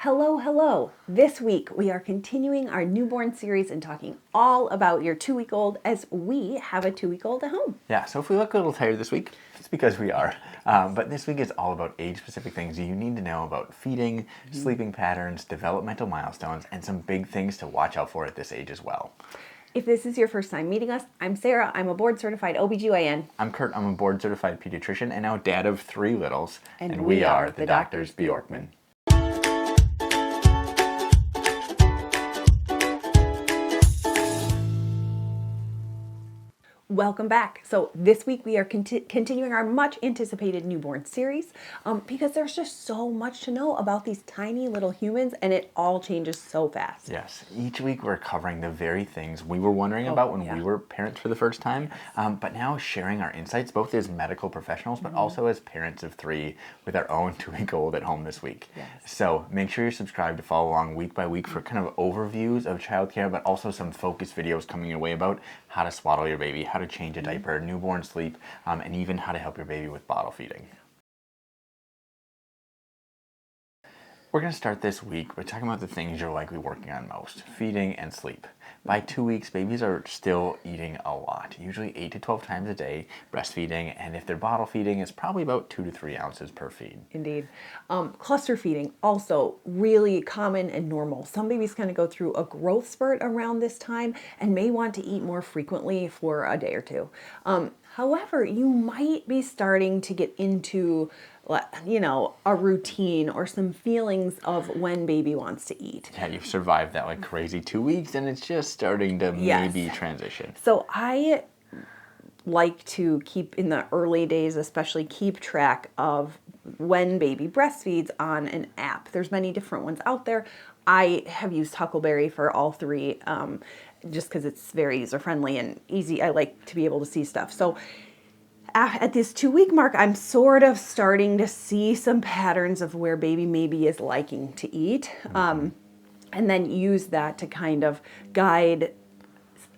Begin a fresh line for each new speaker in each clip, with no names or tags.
Hello, hello. This week we are continuing our newborn series and talking all about your 2-week-old as we have a 2-week-old at home.
Yeah, so if we look a little tired this week, it's because we are. But this week is all about age-specific things you need to know about feeding, sleeping patterns, developmental milestones, and some big things to watch out for at this age as well.
If this is your first time meeting us, I'm Sarah. I'm a board-certified OBGYN.
I'm Kurt. I'm a board-certified pediatrician and now dad of 3 littles.
And we are the
Doctors
Doctors
Bjorkman.
Welcome back. So this week we are continuing our much anticipated newborn series because there's just so much to know about these tiny little humans and it all changes so fast.
Yes, each week we're covering the very things we were wondering about when we were parents for the first time, but now sharing our insights both as medical professionals but also as parents of 3 with our own 2-week-old at home this week.
Yes.
So make sure you're subscribed to follow along week by week for kind of overviews of childcare, but also some focused videos coming your way about how to swaddle your baby, how to change a diaper, newborn sleep, and even how to help your baby with bottle feeding. We're going to start this week by talking about the things you're likely working on most, feeding and sleep. By 2 weeks, babies are still eating a lot, usually 8 to 12 times a day, breastfeeding, and if they're bottle feeding, it's probably about 2 to 3 ounces per feed.
Indeed. Cluster feeding, also really common and normal. Some babies kind of go through a growth spurt around this time and may want to eat more frequently for a day or two. However, you might be starting to get into a routine or some feelings of when baby wants to eat.
Yeah, you've survived that like crazy 2 weeks and it's just starting to maybe transition.
So I like to keep, in the early days especially, keep track of when baby breastfeeds on an app. There's many different ones out there. I have used Huckleberry for all 3 just because it's very user-friendly and easy. I like to be able to see stuff. So at this 2-week mark, I'm sort of starting to see some patterns of where baby maybe is liking to eat, and then use that to kind of guide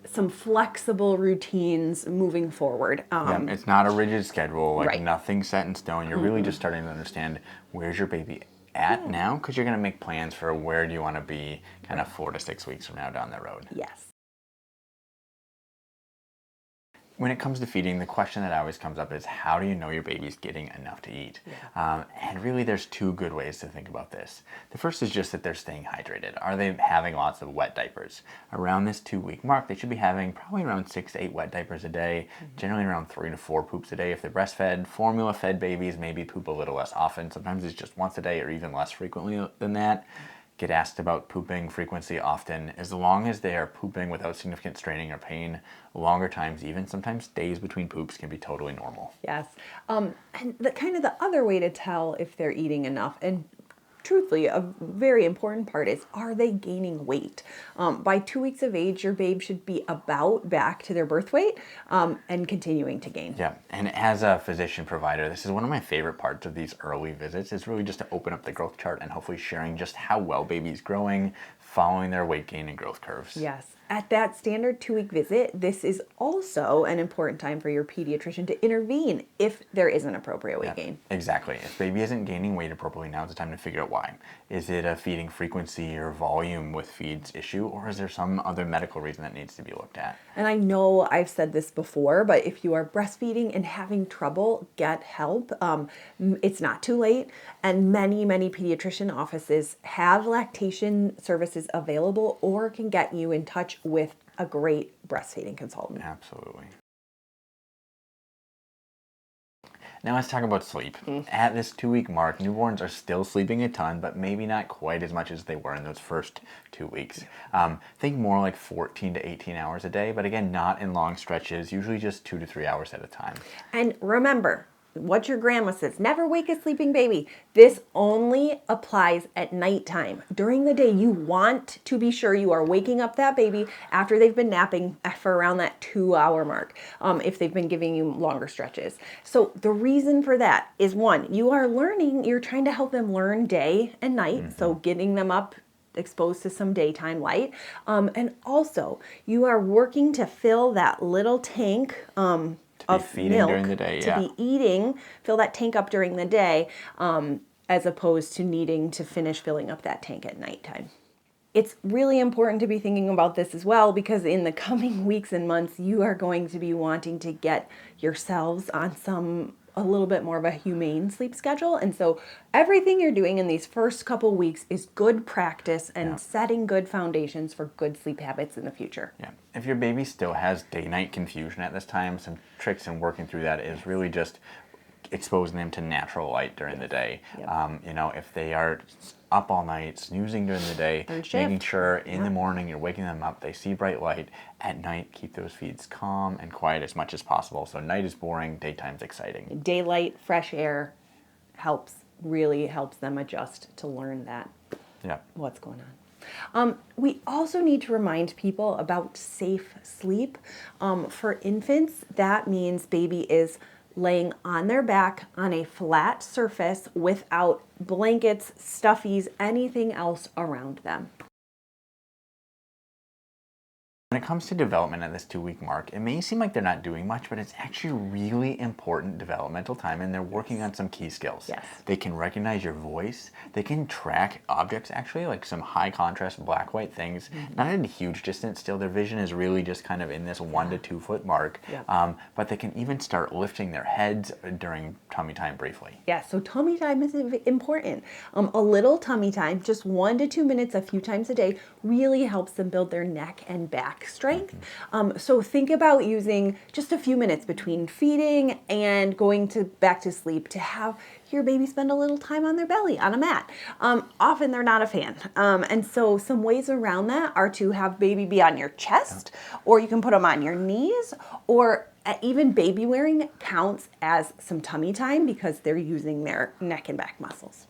some flexible routines moving forward.
It's not a rigid schedule, like
Right.
nothing set in stone. You're really just starting to understand where's your baby at now, because you're going to make plans for where do you want to be kind of 4 to 6 weeks from now down the road.
Yes.
When it comes to feeding, the question that always comes up is how do you know your baby's getting enough to eat? And really there's 2 good ways to think about this. The first is just that they're staying hydrated. Are they having lots of wet diapers? Around this 2-week mark, they should be having probably around 6 to 8 wet diapers a day, generally around 3 to 4 poops a day if they're breastfed. Formula-fed babies maybe poop a little less often. Sometimes it's just once a day or even less frequently than that. Get asked about pooping frequency often. As long as they are pooping without significant straining or pain, longer times, even sometimes days between poops, can be totally normal.
Yes. And the other way to tell if they're eating enough, and truthfully, a very important part is, are they gaining weight? By 2 weeks of age, your babe should be about back to their birth weight and continuing to gain.
Yeah, and as a physician provider, this is one of my favorite parts of these early visits, is really just to open up the growth chart and hopefully sharing just how well baby's growing, following their weight gain and growth curves.
Yes. At that standard 2-week visit, this is also an important time for your pediatrician to intervene if there is an appropriate weight gain.
Exactly. If baby isn't gaining weight appropriately, now's the time to figure out why. Is it a feeding frequency or volume with feeds issue, or is there some other medical reason that needs to be looked at?
And I know I've said this before, but if you are breastfeeding and having trouble, get help. It's not too late, and many pediatrician offices have lactation services available or can get you in touch with a great breastfeeding consultant.
Absolutely. Now let's talk about sleep. At this 2-week mark, newborns are still sleeping a ton, but maybe not quite as much as they were in those first 2 weeks. Think more like 14 to 18 hours a day, but again, not in long stretches, usually just 2 to 3 hours at a time.
And remember, what your grandma says, never wake a sleeping baby. This only applies at nighttime. During the day, you want to be sure you are waking up that baby after they've been napping for around that 2-hour mark, if they've been giving you longer stretches. So the reason for that is, 1, you're trying to help them learn day and night, so getting them up exposed to some daytime light. And also, you are working to fill that little tank of
feeding
milk
during the day,
to be eating, fill that tank up during the day, as opposed to needing to finish filling up that tank at nighttime. It's really important to be thinking about this as well, because in the coming weeks and months, you are going to be wanting to get yourselves on a little bit more of a humane sleep schedule. And so everything you're doing in these first couple weeks is good practice and setting good foundations for good sleep habits in the future.
Yeah. If your baby still has day-night confusion at this time, some tricks in working through that is really just exposing them to natural light during the day. If they are up all night, snoozing during the day, making sure in the morning you're waking them up, they see bright light. At night, keep those feeds calm and quiet as much as possible. So night is boring, daytime's exciting.
Daylight, fresh air really helps them adjust to learn that what's going on. We also need to remind people about safe sleep. For infants, that means baby is laying on their back on a flat surface without blankets, stuffies, anything else around them.
When it comes to development at this 2-week mark, it may seem like they're not doing much, but it's actually really important developmental time, and they're working on some key skills.
Yes.
They can recognize your voice. They can track objects, actually, like some high contrast black-white things. Not at a huge distance. Still, their vision is really just kind of in this 1 to 2 foot mark. But they can even start lifting their heads during tummy time briefly.
Yeah, so tummy time is important. A little tummy time, just 1 to 2 minutes a few times a day, really helps them build their neck and back strength. So think about using just a few minutes between feeding and going back to sleep to have your baby spend a little time on their belly on a mat. Often they're not a fan. And so some ways around that are to have baby be on your chest, or you can put them on your knees, or even baby wearing counts as some tummy time because they're using their neck and back muscles.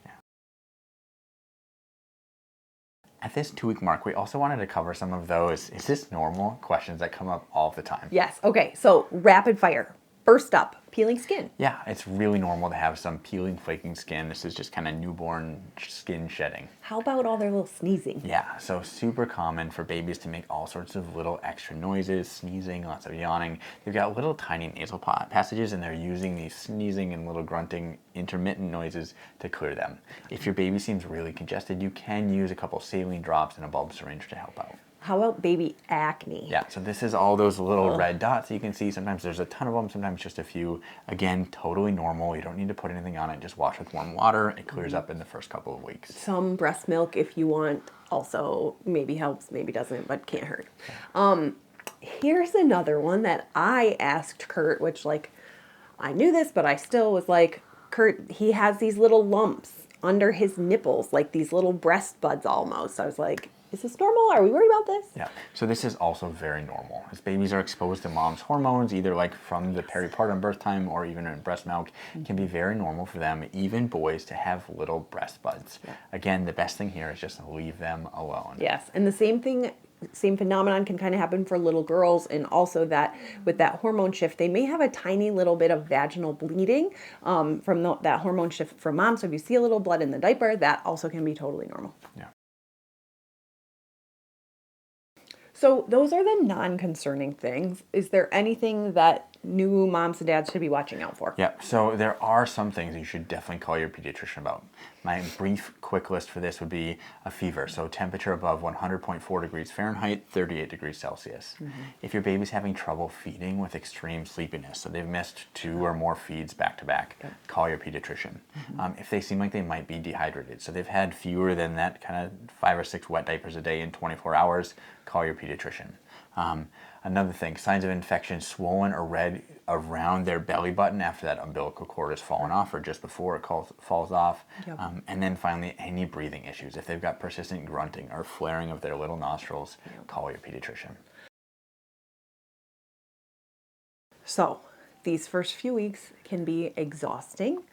At this 2-week mark, we also wanted to cover some of those "is this normal?" questions that come up all the time.
Yes. Okay. So rapid fire. First up, peeling skin.
Yeah, it's really normal to have some peeling, flaking skin. This is just kind of newborn skin shedding.
How about all their little sneezing?
Yeah, so super common for babies to make all sorts of little extra noises, sneezing, lots of yawning. They've got little tiny nasal passages, and they're using these sneezing and little grunting intermittent noises to clear them. If your baby seems really congested, you can use a couple saline drops and a bulb syringe to help out.
How about baby acne?
Yeah, so this is all those little red dots you can see. Sometimes there's a ton of them, sometimes just a few. Again, totally normal. You don't need to put anything on it. Just wash with warm water. It clears up in the first couple of weeks.
Some breast milk, if you want, also maybe helps, maybe doesn't, but can't hurt. Here's another one that I asked Kurt, which I knew this, but I still was like, Kurt, he has these little lumps under his nipples, like these little breast buds almost. I was like, is this normal? Are we worried about this?
Yeah, so this is also very normal. As babies are exposed to mom's hormones, either from the peripartum birth time or even in breast milk, it can be very normal for them, even boys, to have little breast buds. Yeah. Again, the best thing here is just leave them alone.
Yes, and the same phenomenon can kind of happen for little girls, and also that with that hormone shift, they may have a tiny little bit of vaginal bleeding from that hormone shift from mom. So if you see a little blood in the diaper, that also can be totally normal.
Yeah.
So those are the non-concerning things. Is there anything that new moms and dads should be watching out for?
Yeah, so there are some things you should definitely call your pediatrician about. My brief, quick list for this would be a fever, so temperature above 100.4 degrees Fahrenheit, 38 degrees Celsius. If your baby's having trouble feeding with extreme sleepiness, so they've missed 2 or more feeds back to back, call your pediatrician. If they seem like they might be dehydrated, so they've had fewer than that kind of 5 or 6 wet diapers a day in 24 hours, call your pediatrician. Another thing, signs of infection, swollen or red around their belly button after that umbilical cord has fallen off or just before it falls off. And then finally, any breathing issues. If they've got persistent grunting or flaring of their little nostrils, call your pediatrician.
So these first few weeks can be exhausting.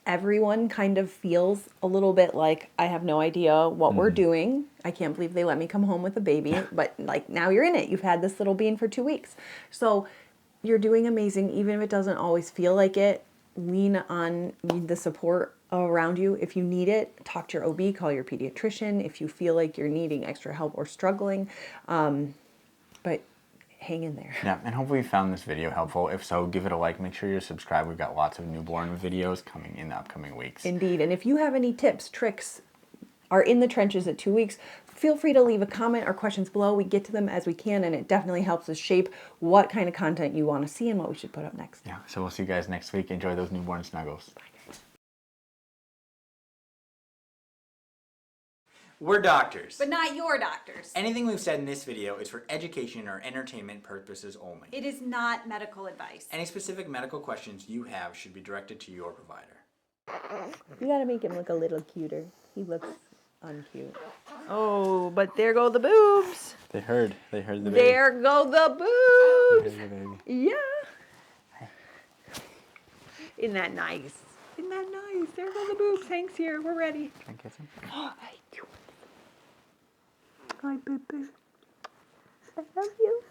Everyone kind of feels a little bit like, I have no idea what we're doing. I can't believe they let me come home with a baby. But now you're in it. You've had this little being for 2 weeks. So you're doing amazing, even if it doesn't always feel like it. Lean on the support around you. If you need it, talk to your OB, call your pediatrician if you feel like you're needing extra help or struggling. But hang in there.
Yeah, and hopefully you found this video helpful. If so, give it a like. Make sure you're subscribed. We've got lots of newborn videos coming in the upcoming weeks.
Indeed. And if you have any tips, tricks, are in the trenches at 2 weeks, feel free to leave a comment or questions below. We get to them as we can, and it definitely helps us shape what kind of content you want to see and what we should put up next.
Yeah, so we'll see you guys next week. Enjoy those newborn snuggles.
We're doctors.
But not your doctors.
Anything we've said in this video is for education or entertainment purposes only.
It is not medical advice.
Any specific medical questions you have should be directed to your provider.
You gotta make him look a little cuter. He looks uncute. Oh, but there go the boobs.
They heard the baby.
There go the boobs.
There's the baby.
Yeah. Isn't that nice? Isn't that nice? There go the boobs. Hank's here. We're ready.
Can I kiss him?
Hi, boo boo. I love you.